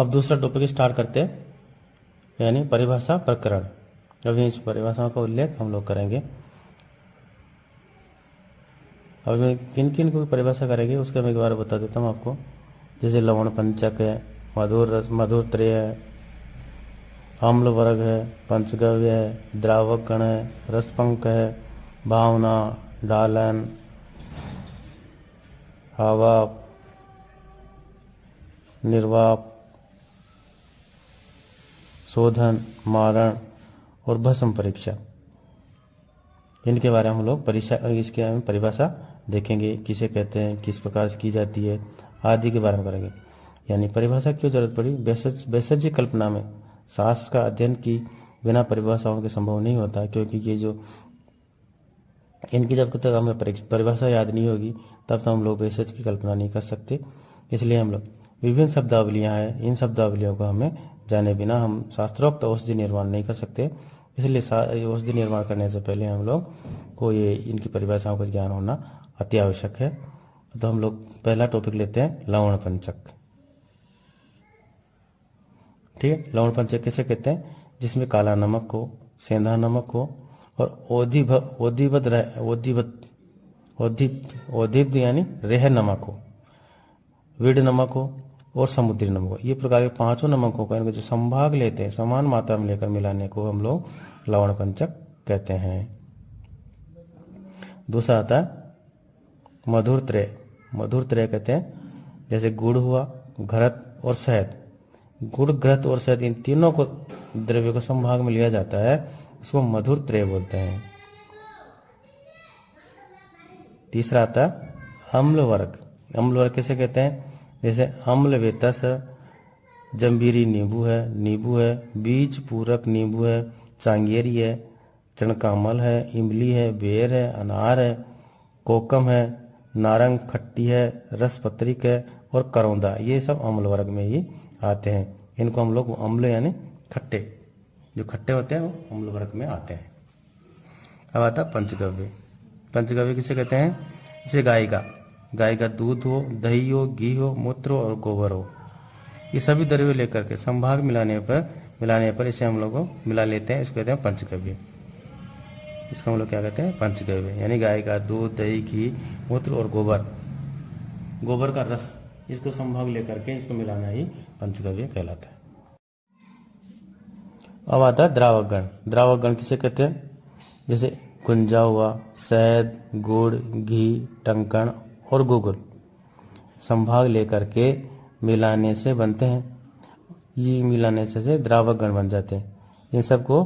अब दूसरा topic start करते हैं, यानी परिभाषा प्रकरण। अभी इस परिभाषाओं का उल्लेख हम लोग करेंगे। अब मैं किन किन को परिभाषा करेंगे उसका मैं एक बार बता देता हूँ आपको। जैसे लवण पंचक है, मधुर त्रय है, अम्ल वर्ग है, पंचगव्य है, द्रावक गण है, रसपंक है, भावना, डालन, आवाप, निर्वाप, शोधन, मारण और भस्म परीक्षा। इनके बारे में हम लोग इसके में परिभाषा देखेंगे, किसे कहते हैं, किस प्रकार से की जाती है आदि के बारे में करेंगे। यानी परिभाषा क्यों जरूरत पड़ी? वैसज्य कल्पना में शास्त्र का अध्ययन की बिना परिभाषाओं के संभव नहीं होता, क्योंकि ये जो इनकी जब तक हमें परिभाषा याद नहीं होगी तब तक हम लोग वैसज्य की कल्पना नहीं कर सकते। इसलिए हम लोग विभिन्न शब्दावलियाँ हैं, इन शब्दावलियों को हमें जाने बिना हम शास्त्रोक्त औषधि निर्माण नहीं कर सकते। इसलिए औषधि निर्माण करने से पहले हम लोग को ये इनकी परिभाषाओं का ज्ञान होना अति आवश्यक है। तो हम लोग पहला टॉपिक लेते हैं लवण पंचक। ठीक है, लवण पंचक किसे कहते हैं? जिसमें काला नमक हो, सेंधा नमक हो और ओदीब्ध यानी रेह नमक हो, विड नमक हो और समुद्री नमक हो। ये प्रकार के पांचों नमकों का इनके जो संभाग लेते हैं समान मात्रा में लेकर मिलाने को हम लोग लवण पंचक कहते हैं। दूसरा आता है मधुर त्रय। मधुर त्रय कहते हैं जैसे गुड़ हुआ, घृत और शहद। गुड़, घृत और शहद इन तीनों को द्रव्य को संभाग में लिया जाता है, इसको मधुर त्रय बोलते हैं। तीसरा आता है अम्ल वर्ग। अम्ल वर्ग किसे कहते हैं? जैसे अम्ल वेतस, जम्बीरी नींबू है, बीज पूरक नींबू है, चांगेरी है, चणकामल है, इमली है, बेर है, अनार है, कोकम है, नारंग खट्टी है, रसपत्रिक है और करौंदा। ये सब अम्ल वर्ग में ही आते हैं। इनको हम लोग अम्ल यानी खट्टे, जो खट्टे होते हैं वो अम्ल वर्ग में आते हैं। अब आता है पंचगव्य। पंचगव्य किसे कहते हैं? जैसे गाय का दूध हो, दही हो, घी हो, मूत्र हो और गोबर हो। ये सभी द्रव्य लेकर के संभाग मिलाने पर इसे हम लोग मिला लेते हैं, इसको कहते हैं पंचगव्य। इसको हम लोग क्या कहते हैं? पंचगव्य। यानी गाय का दूध, दही, घी, मूत्र और गोबर का रस, इसको संभाग लेकर के इसको मिलाना ही पंचगव्य कहलाता है। अब आता है द्रावक गण। द्रावक गण किसे कहते हैं? जैसे गुंजा हुआ, शहद, गुड़, घी, टंकण और गुगुल संभाग लेकर के मिलाने से बनते हैं। ये मिलाने से द्रावक गण बन जाते हैं। इन सबको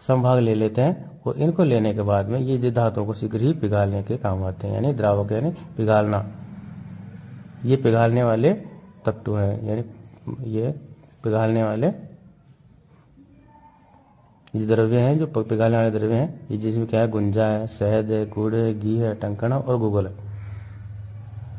संभाग ले लेते हैं और इनको लेने के बाद में ये धातुओं को शीघ्र ही पिघालने के काम आते हैं। यानी द्रावक यानी पिघालना, ये पिघालने वाले तत्व हैं। यानी ये पिघालने वाले ये द्रव्य हैं, जो पिघालने वाले द्रव्य हैं। ये जिसमें क्या है? गुंजा है, शहद है, गुड़ है, घी है, टंकण और गुगल है।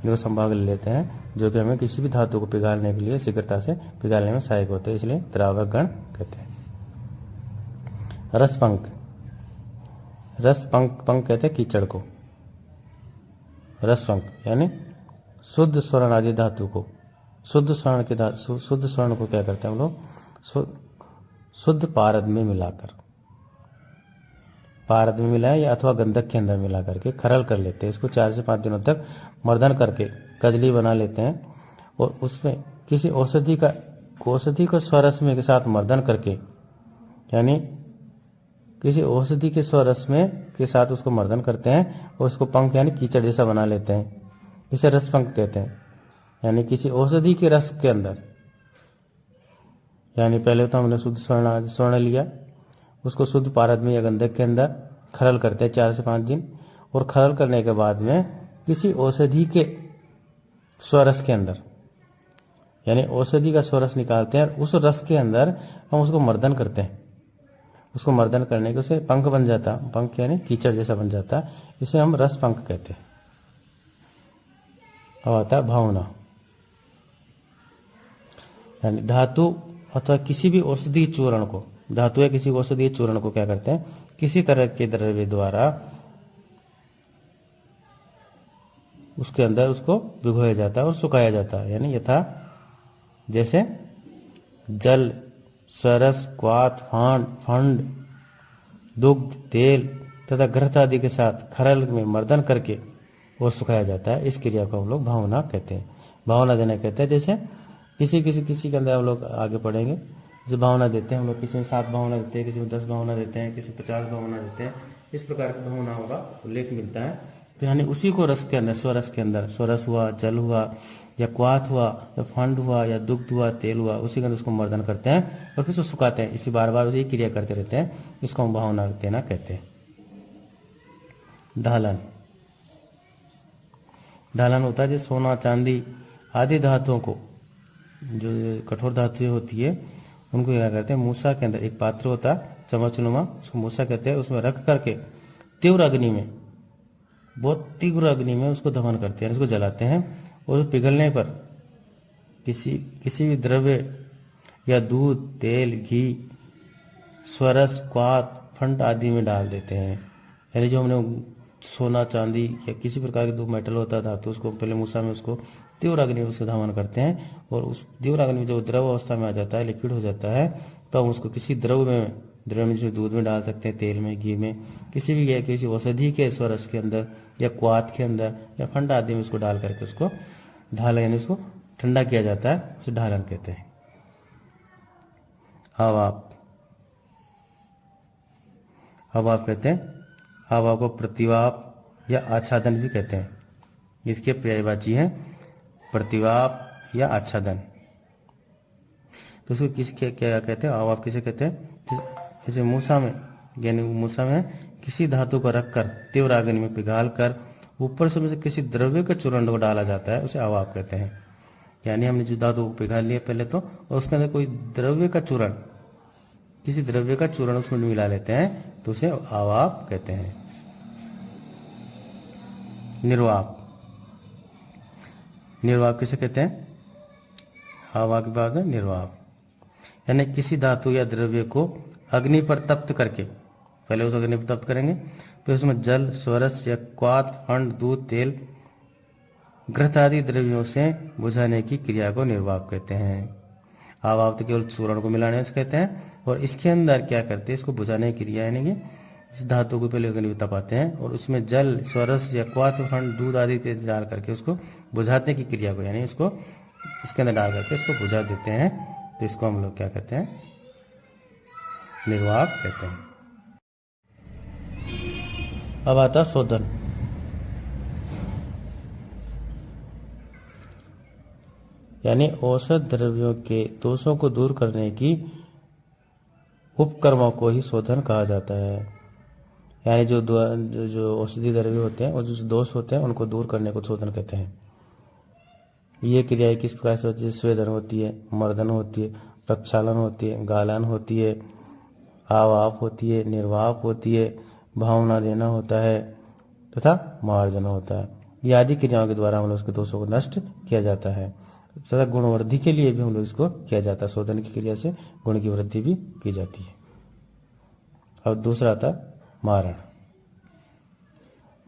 इनको संभाग ले लेते हैं, जो कि हमें किसी भी धातु को पिघालने के लिए शीघ्रता से पिघालने में सहायक होते हैं, इसलिए द्रावक गण कहते हैं। रसपंक। पंक कहते हैं कीचड़ को। रसपंक यानी शुद्ध स्वर्ण आदि धातु को, शुद्ध स्वर्ण को क्या करते हैं हम लोग? शुद्ध पारद में मिलाएं या अथवा गंधक के अंदर मिला करके खरल कर लेते हैं। इसको 4 से 5 दिनों तक मर्दन करके कजली बना लेते हैं और उसमें किसी औषधि को स्वरस में के साथ मर्दन करके, यानी किसी औषधि के स्वरस में के साथ उसको मर्दन करते हैं और उसको पंख यानी कीचड़ जैसा बना लेते हैं। इसे रसपंख कहते हैं। यानी किसी औषधि के रस के अंदर, यानी पहले तो हमने शुद्ध स्वर्ण लिया, उसको शुद्ध पारद में या गंधक के अंदर खरल करते हैं 4 से 5 दिन, और खरल करने के बाद में किसी औषधि के स्वरस के अंदर, यानी औषधि का स्वरस निकालते हैं और उस रस के अंदर हम उसको मर्दन करते हैं। उसको मर्दन करने के उसे पंख बन जाता, पंख यानी कीचड़ जैसा बन जाता, इसे हम रस पंख कहते हैं। अब आता है भावना। यानी धातु अथवा किसी भी औषधीय चूर्ण को, धातु या किसी औषधीय चूर्ण को क्या करते हैं? किसी तरह के द्रव्य द्वारा उसके अंदर उसको भिगोया जाता है और सुखाया जाता है। यानी यथा जैसे जल, स्वरस, क्वाथ, फंड, दुग्ध, तेल तथा घृत आदि के साथ खरल में मर्दन करके वो सुखाया जाता है। इस क्रिया को हम लोग भावना कहते हैं, भावना देना कहते हैं। जैसे किसी के अंदर हम लोग आगे पढ़ेंगे, जैसे भावना देते हैं हम लोग, किसी में 7 भावना देते हैं, किसी में 10 भावना देते हैं, किसी में 50 भावना देते हैं। इस प्रकार की भावनाओं का उल्लेख मिलता है। तो यानी उसी को रस के अंदर, स्वरस के अंदर, स्वरस हुआ, जल हुआ, या क्वाथ हुआ, या फंड हुआ, या दुग्ध हुआ, तेल हुआ, उसी के अंदर उसको मर्दन करते हैं और फिर उसको सुखाते हैं। इसी बार बार उसी क्रिया करते रहते हैं, इसको हम भावना देना कहते हैं। ढालन, ढालन होता है जैसे सोना, चांदी आदि धातुओं को, जो कठोर धातुएं होती है उनको क्या करते हैं, मूसा के अंदर एक पात्र होता है चम्मचनुमा, उसको मूसा कहते हैं, उसमें रख करके तीव्र अग्नि में, बहुत तीव्र अग्नि में उसको दहन करते हैं, उसको जलाते हैं और पिघलने पर किसी भी द्रव्य या दूध, तेल, घी, स्वरस, क्वाथ, फंड आदि में डाल देते हैं। यानी जो हमने सोना, चांदी या किसी प्रकार के दो मेटल होता था तो उसको पहले मूसा में उसको तीव्र अग्नि में उसको दहन करते हैं और उस तीव्र अग्नि में जो द्रव अवस्था में आ जाता है, लिक्विड हो जाता है, तो हम उसको किसी द्रव में जैसे दूध में डाल सकते हैं, तेल में, घी में, किसी औषधि के स्वरस के अंदर या क्वाथ के अंदर या फंड आदि में उसको डाल करके उसको ढाला, यानी उसको ठंडा किया जाता है, उसे ढालन कहते हैं। हवाप कहते हैं, हवा को प्रतिवाप या आच्छादन भी कहते हैं। इसके पर्यायवाची है प्रतिवाप या आच्छादन। तो उसको क्या कहते हैं, हवाप किसे कहते हैं, जैसे मूसा में, यानी मूसा में किसी धातु को रखकर तीव्र अग्नि में पिघाल कर ऊपर से किसी द्रव्य के चूर्ण को डाला जाता है, उसे हवाप कहते हैं। यानी हमने जो धातु को पिघाल लिया पहले तो, और उसके अंदर कोई द्रव्य का चूर्ण, किसी द्रव्य का चूर्ण उसमें मिला लेते हैं तो उसे अवाप कहते हैं। निर्वाप, निर्वाप किसे कहते हैं, हवा के बाद में निर्वाप, यानी किसी धातु या द्रव्य को अग्नि पर तप्त करके, पहले उस अग्नि पर तप्त करेंगे फिर उसमें जल, स्वरस या क्वाथ, फंड, दूध, तेल, घृत आदि द्रव्यों से बुझाने की क्रिया को निर्वाप कहते हैं। आवाप तो केवल चूर्ण को मिलाने से कहते हैं, और इसके अंदर क्या करते हैं, इसको बुझाने की क्रिया, यानी कि इस धातु को पहले अग्नि में तपाते हैं और उसमें जल, स्वरस या क्वाथ, फंड, दूध आदि तेज डाल करके उसको बुझाने की क्रिया को, यानी इसको इसके अंदर डाल करके इसको बुझा देते हैं, तो इसको हम लोग क्या कहते हैं, निर्वाप कहते हैं। अब आता शोधन। यानी औषध द्रव्यों के दोषों को दूर करने की उपकर्मों को ही शोधन कहा जाता है। यानी जो औषधि द्रव्य होते हैं और जो दोष होते हैं उनको दूर करने को शोधन कहते हैं। ये क्रियाएं किस प्रकार से होती है, स्वेदन होती है, मर्दन होती है, प्रक्षालन होती है, गालन होती है, आवाप होती है, निर्वाप होती है, भावना देना होता है तथा मार्जन होता है। ये आदि क्रियाओं के द्वारा हम लोग उसके दोषों को नष्ट किया जाता है तथा गुणवृद्धि के लिए भी हम लोग इसको किया जाता है। शोधन की क्रिया से गुण की वृद्धि भी की जाती है। अब दूसरा आता है मारण।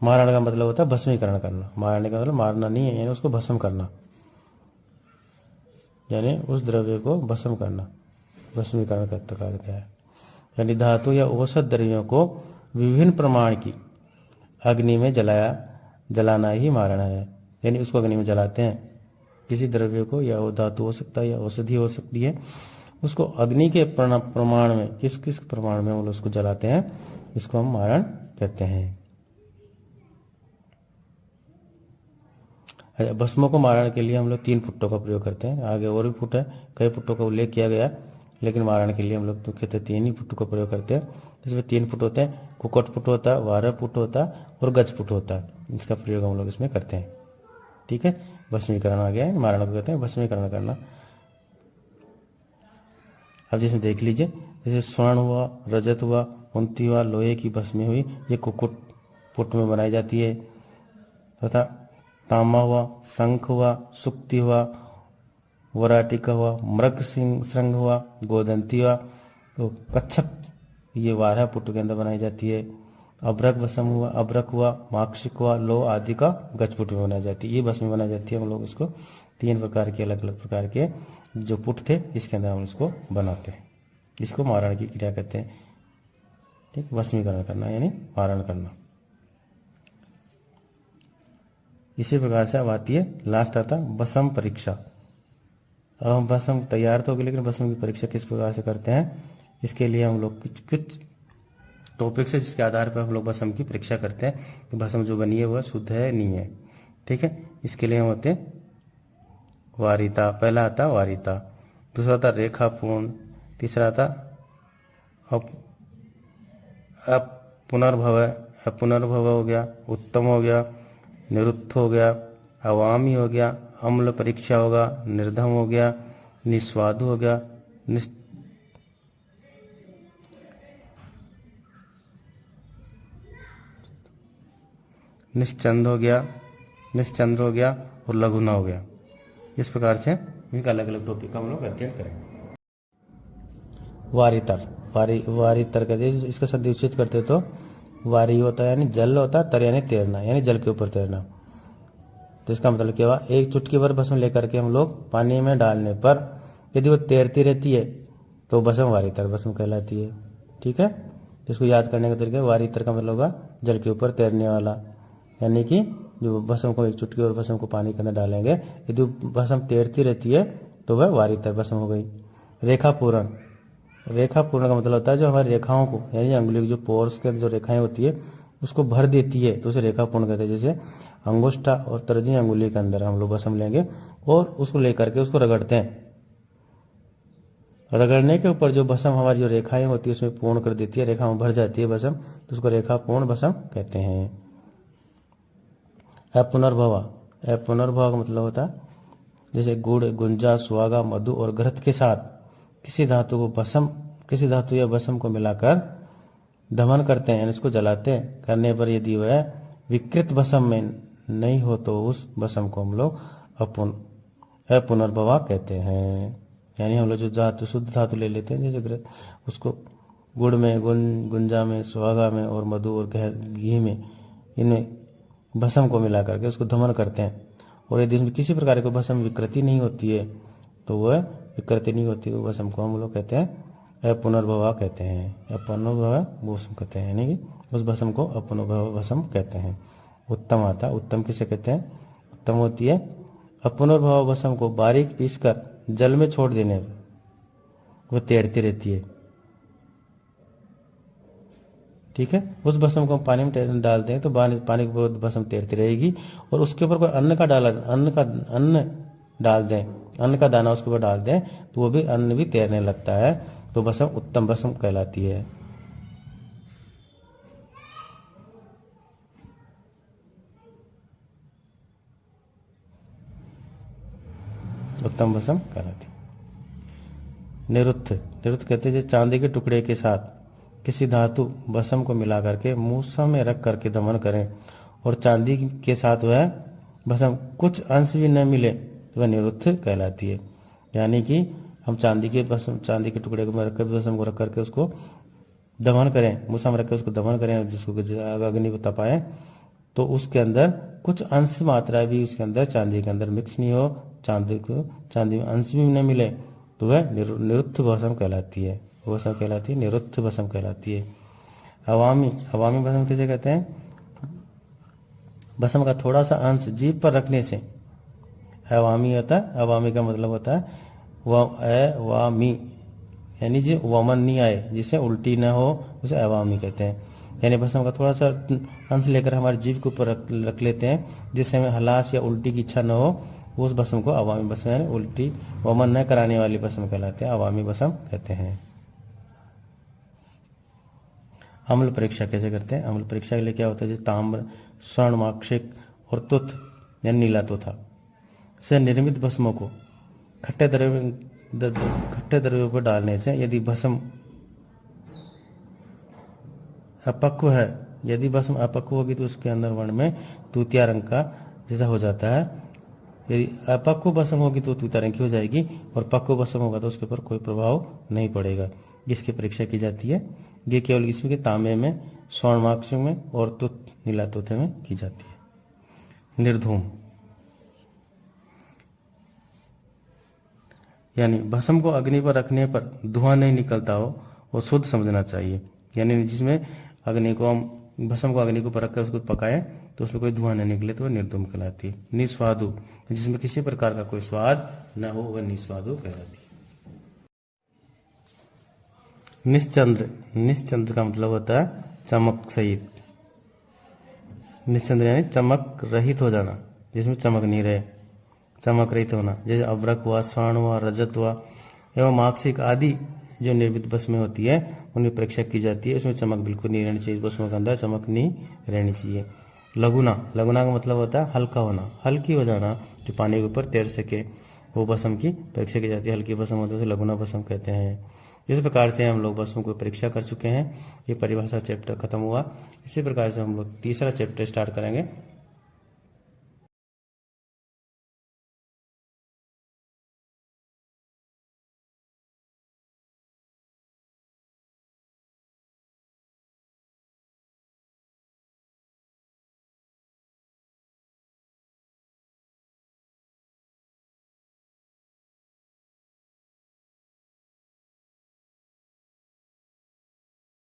मारण का मतलब होता है भस्मीकरण करना। मारने का मतलब मारना नहीं है, यानी उसको भस्म करना, यानी उस द्रव्य को भस्म करना, भस्मीकरण कहा गया है। यानी धातु या औषध द्रव्यों को विभिन्न प्रमाण की अग्नि में जलाना ही मारण है। यानी उसको अग्नि में जलाते हैं, किसी द्रव्य को, या वो धातु हो सकता है या औषधि हो सकती है, उसको अग्नि के प्रमाण में, किस किस प्रमाण में वो लोग उसको जलाते हैं, इसको हम मारण कहते हैं। भस्मों को मारण के लिए हम लोग 3 फुट्टों का प्रयोग करते हैं। आगे और भी फुट है, कई फुट्टों का उल्लेख किया गया, लेकिन मारण के लिए हम लोग तो कहते 3 ही फुट का प्रयोग करते हैं। इसमें 3 फुट होते हैं, कुकट फुट होता है, वारह फुट होता है और गज फुट होता है। इसका प्रयोग हम लोग इसमें करते हैं। ठीक है, भस्मीकरण आ गया है, मारण को कहते हैं भस्मीकरण करना। अब जिसमें देख लीजिए, जैसे स्वर्ण हुआ, रजत हुआ, उन्नति हुआ, लोहे की भस्मी हुई, ये कुकुट फुट में बनाई जाती है। तथा तांबा हुआ, शंख हुआ, सुक्ति हुआ, वराटिका हुआ, मृग श्रृंग हुआ, गोदंती हुआ, तो कच्छप ये 12 फुट के अंदर बनाई जाती है। अभ्रक भस्म हुआ, अभ्रक हुआ, माक्षिक हुआ, लो आदि का गजपुट में बनाई जाती है। ये भस्म बनाई जाती है। हम लोग इसको 3 प्रकार के अलग अलग प्रकार के जो पुट थे इसके अंदर हम इसको बनाते हैं। इसको मारण की क्रिया कहते हैं। ठीक, भस्मीकरण करना यानी मारण करना। इसी प्रकार से अब आती है, लास्ट आता भस्म परीक्षा। अब हम भस्म तैयार तो हो गए, लेकिन भस्म की परीक्षा किस प्रकार से करते हैं, इसके लिए हम लोग कुछ टॉपिक्स है जिसके आधार पर हम लोग भस्म की परीक्षा करते हैं कि भस्म जो बनी है वह शुद्ध है नहीं है। ठीक है, इसके लिए हम होते हैं वारिता। पहला आता वारिता, दूसरा आता रेखापूर्ण, तीसरा आता पुनर्भव, पुनर्भव हो गया, उत्तम हो गया, निरुत्थ हो गया, अवामी हो गया, अम्ल परीक्षा होगा, निर्धम हो गया, निस्वादु हो गया, निश्चंद हो गया, निश्चंद्र हो गया और लघुना हो गया। इस प्रकार से इनका अलग अलग टॉपिक का हम लोग अध्ययन करेंगे। वारितर, वारितर कहते हैं, इसका सदुचित करते तो वारी होता है यानी जल होता है, तर यानी तैरना यानी जल के ऊपर तैरना। तो इसका मतलब क्या हुआ, एक चुटकी भर भस्म लेकर के हम लोग पानी में डालने पर यदि वो तैरती रहती है तो भस्म वारितर भस्म कहलाती है। ठीक है, इसको याद करने का तरीका, वारितर का मतलब होगा जल के ऊपर तैरने वाला, यानी कि जो भस्म को एक चुटकी और भस्म को पानी के अंदर डालेंगे, यदि भस्म तैरती रहती है तो वह वारितर भस्म हो गई। रेखा पूर्ण, रेखा पूर्ण का मतलब होता है जो हमारी रेखाओं को यानी अंगुली की जो पोर्स के जो रेखाएं होती है उसको भर देती है तो उसे रेखा पूर्ण कहते हैं। जैसे अंगुष्ठा और तर्जनी अंगुली के अंदर हम लोग भस्म लेंगे और उसको लेकर के उसको रगड़ते हैं, रगड़ने के ऊपर जो भस्म हमारी जो रेखाएं होती है उसमें पूर्ण कर देती है, रेखा में भर जाती है भस्म, तो उसको रेखा पूर्ण भस्म कहते हैं। अपुनर्भव, अपुनर्भव का मतलब होता है जैसे गुड़, गुंजा, सुहागा, मधु और घृत के साथ किसी धातु को भस्म, किसी धातु या भस्म को मिलाकर दमन करते हैं, इसको जलाते हैं। करने पर यदि वह विकृत भस्म में नहीं हो तो उस भस्म को हम लोग अपुनर्भवा कहते हैं। यानी हम लोग जो धातु शुद्ध धातु ले लेते हैं जैसे उसको गुड़ में, गुंजा में, सुहागा में और मधु और घी में, इनमें भस्म को मिला करके उसको दमन करते हैं। और यदि इसमें किसी प्रकार की भस्म विकृति नहीं होती है तो वह विकृति नहीं होती है भस्म को हम लोग कहते हैं अपुनर्भवा कहते हैं। अपुनर्भवा भस्म कहते हैं, यानी कि उस भस्म को अपुनर्भवा भस्म कहते हैं। उत्तम आता, उत्तम किसे कहते हैं, उत्तम होती है अपुनर्भवा भस्म को बारीक पीसकर जल में छोड़ देने पर वह तैरती रहती है। ठीक है, उस भस्म को हम पानी में डाल दें तो पानी के ऊपर भस्म तैरती रहेगी और उसके ऊपर कोई अन्न डाल दें, अन्न का दाना उसके ऊपर डाल दें तो वो भी अन्न भी तैरने लगता है, तो भस्म उत्तम भस्म कहलाती है। उत्तम भस्म कहलाती है। निरुत्थ, निरुत्थ कहते हैं चांदी के टुकड़े के साथ किसी धातु भस्म को मिला करके मूसा में रख करके दमन करें और चांदी के साथ वह भस्म कुछ अंश भी न मिले तो वह निरुत्थ कहलाती है। यानी कि हम चांदी के टुकड़े को रख कर भस्म को रख करके उसको दमन करें, मूसा में रख कर उसको दमन करें, जिसको अग्नि को तपाएं तो उसके अंदर कुछ अंश मात्रा भी उसके अंदर चांदी के अंदर मिक्स नहीं हो, चांदी में अंश भी न मिले तो वह निरुत्थ भस्म कहलाती है। भस्म कहलाती है, निरुत्थ भस्म कहलाती है। अवामी, अवामी भस्म किसे कहते हैं, भस्म का थोड़ा सा अंश जीभ पर रखने से अवामी होता है। अवामी का मतलब होता है अवामी, यानी जो वमन नहीं आए, जिससे उल्टी न हो उसे अवामी कहते हैं। यानी भस्म का थोड़ा सा अंश लेकर हमारे जीभ के ऊपर रख लेते हैं जिससे हमें हलास या उल्टी की इच्छा न हो, उस भस्म को अवामी भस्म यानी उल्टी वमन न कराने वाली भस्म कहलाते हैं, अवामी भस्म कहते हैं। अम्ल परीक्षा कैसे करते हैं, अम्ल परीक्षा के लिए क्या होता है, जैसे ताम्र, स्वर्ण, माक्षिक और तुथ यानी नीला तोथा से निर्मित भस्मों को खट्टे द्रव्यों पर डालने से यदि भस्म अपक्व है, यदि भस्म अपक्व होगी तो उसके अंदर वर्ण में तूतिया रंग का जैसा हो जाता है। यदि अपक्व भस्म होगी तो तूतिया रंग की हो जाएगी और पक्व भस्म होगा तो उसके ऊपर कोई प्रभाव नहीं पड़ेगा। इसकी परीक्षा की जाती है। ये केवल इसमें के तांबे में स्वर्णमाक्षी में और तुत नीला तोते में की जाती है। निर्धूम यानी भस्म को अग्नि पर रखने पर धुआं नहीं निकलता हो, वो शुद्ध समझना चाहिए। यानी जिसमें अग्नि को हम भस्म को अग्नि को पर रखकर उसको पकाएं तो उसमें कोई धुआं नहीं निकले तो वह निर्धूम कहलाती है। निस्वादु जिसमें किसी प्रकार का कोई स्वाद न हो वह निस्वादु कहलाती है। निश्चंद्र, निश्चंद्र का मतलब होता है चमक सहित। निश्चंद्र यानी चमक रहित हो जाना, जिसमें चमक नहीं रहे, चमक रहित होना। जैसे अभ्रक हुआ, स्वर्ण हुआ, रजत हुआ एवं माक्षिक आदि जो निर्मित भस्म में होती है उनकी परीक्षा की जाती है। उसमें चमक बिल्कुल नहीं रहनी चाहिए, भस्म के अंदर चमक नहीं रहनी चाहिए। लघुना, लघुना का मतलब होता है हल्का होना, हल्की हो जाना, जो पानी के ऊपर तैर सके, वो भस्म की परीक्षा की जाती है। हल्की भस्म होती है उसे लघुना भस्म कहते हैं। इस प्रकार से हम लोग भस्म को परीक्षा कर चुके हैं। ये परिभाषा चैप्टर खत्म हुआ। इसी प्रकार से हम लोग तीसरा चैप्टर स्टार्ट करेंगे।